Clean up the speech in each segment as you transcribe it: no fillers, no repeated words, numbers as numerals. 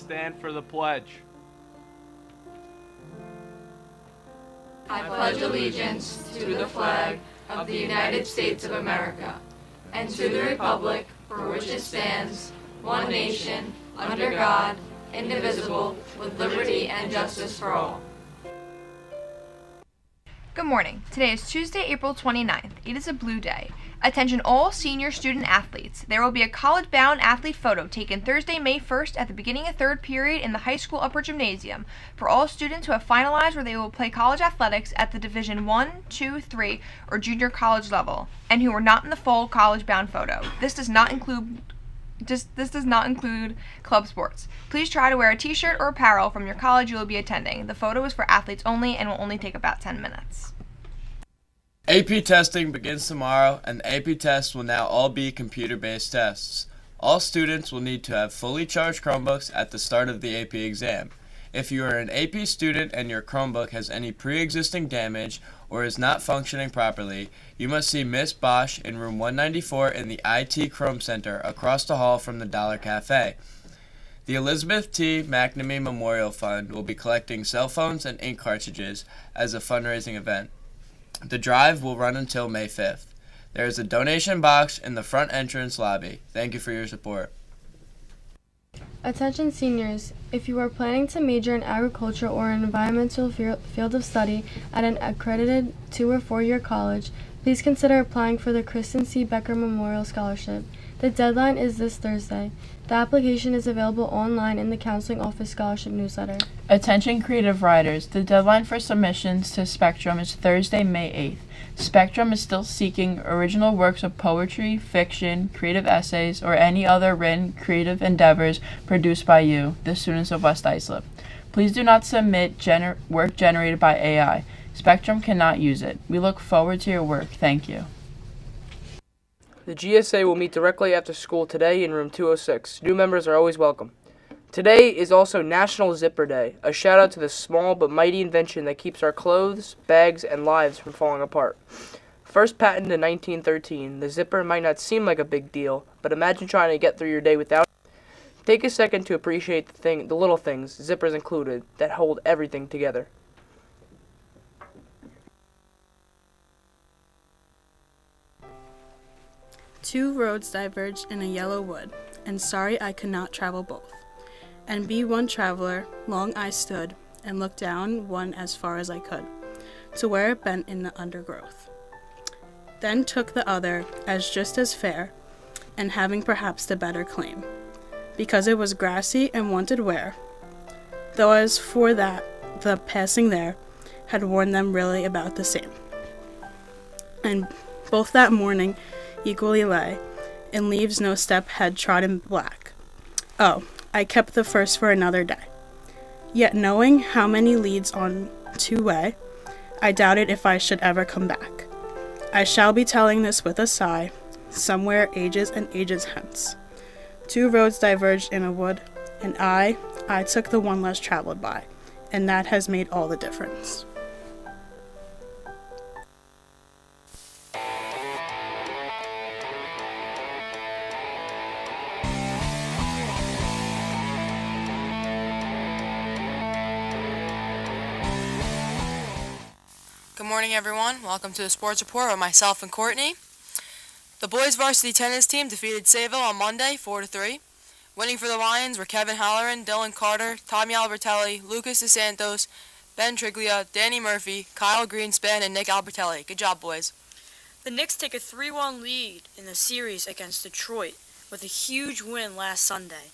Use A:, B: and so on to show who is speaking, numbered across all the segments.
A: stand for the pledge.
B: I pledge allegiance to the flag of the United States of America and to the republic for which it stands, one nation, under God, indivisible, with liberty and justice for all.
C: Good morning. Today is Tuesday, April 29th. It is a blue day. Attention all senior student athletes. There will be a college-bound athlete photo taken Thursday, May 1st at the beginning of third period in the high school upper gymnasium for all students who have finalized where they will play college athletics at the Division 1, 2, 3, or junior college level, and who are not in the full college-bound photo. This does not include club sports. Please try to wear a t-shirt or apparel from your college you will be attending. The photo is for athletes only and will only take about 10 minutes.
D: AP testing begins tomorrow, and the AP tests will now all be computer-based tests. All students will need to have fully charged Chromebooks at the start of the AP exam. If you are an AP student and your Chromebook has any pre-existing damage or is not functioning properly, you must see Miss Bosch in room 194 in the IT Chrome Center across the hall from the Dollar Cafe. The Elizabeth T. McNamee Memorial Fund will be collecting cell phones and ink cartridges as a fundraising event. The drive will run until May 5th. There is a donation box in the front entrance lobby. Thank you for your support.
E: Attention seniors, if you are planning to major in agriculture or an environmental field of study at an accredited 2 or 4 year college, please consider applying for the Kristen C. Becker Memorial Scholarship. The deadline is this Thursday. The application is available online in the Counseling Office Scholarship newsletter.
F: Attention creative writers, the deadline for submissions to Spectrum is Thursday, May 8th. Spectrum is still seeking original works of poetry, fiction, creative essays, or any other written creative endeavors produced by you, the students of West Islip. Please do not submit work generated by AI. Spectrum cannot use it. We look forward to your work. Thank you.
G: The GSA will meet directly after school today in room 206. New members are always welcome. Today is also National Zipper Day, a shout out to the small but mighty invention that keeps our clothes, bags, and lives from falling apart. First patented in 1913, the zipper might not seem like a big deal, but imagine trying to get through your day without it. Take a second to appreciate the little things, zippers included, that hold everything together.
H: Two roads diverged in a yellow wood, and sorry I could not travel both. And be one traveler, long I stood, and looked down one as far as I could, to where it bent in the undergrowth. Then took the other as just as fair, and having perhaps the better claim, because it was grassy and wanted wear, though as for that, the passing there had worn them really about the same. And both that morning equally lay, in leaves no step had trodden black. Oh, I kept the first for another day. Yet knowing how many leads on two-way, I doubted if I should ever come back. I shall be telling this with a sigh, somewhere ages and ages hence. Two roads diverged in a wood, and I took the one less traveled by, and that has made all the difference.
I: Good morning, everyone. Welcome to the Sports Report with myself and Courtney. The boys varsity tennis team defeated Sayville on Monday 4-3. Winning for the Lions were Kevin Halloran, Dylan Carter, Tommy Albertelli, Lucas DeSantos, Ben Triglia, Danny Murphy, Kyle Greenspan, and Nick Albertelli. Good job, boys.
J: The Knicks take a 3-1 lead in the series against Detroit with a huge win last Sunday.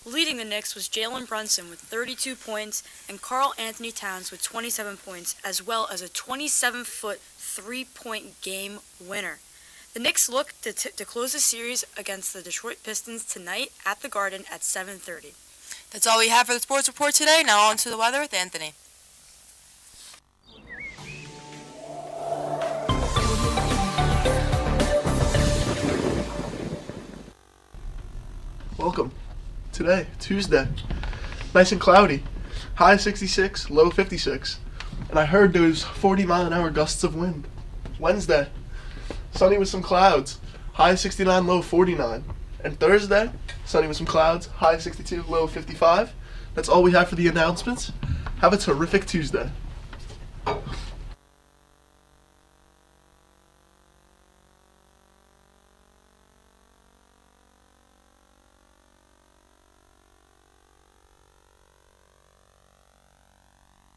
J: Leading the Knicks was Jalen Brunson with 32 points and Karl Anthony Towns with 27 points, as well as a 27-foot three-point game winner. The Knicks look to close the series against the Detroit Pistons tonight at the Garden at 7:30.
I: That's all we have for the Sports Report today. Now on to the weather with Anthony.
K: Welcome. Today, Tuesday. Nice and cloudy. High 66, low 56. And I heard there was 40-mile-an-hour gusts of wind. Wednesday, sunny with some clouds. High 69, low 49. And Thursday, sunny with some clouds. High 62, low 55. That's all we have for the announcements. Have a terrific Tuesday.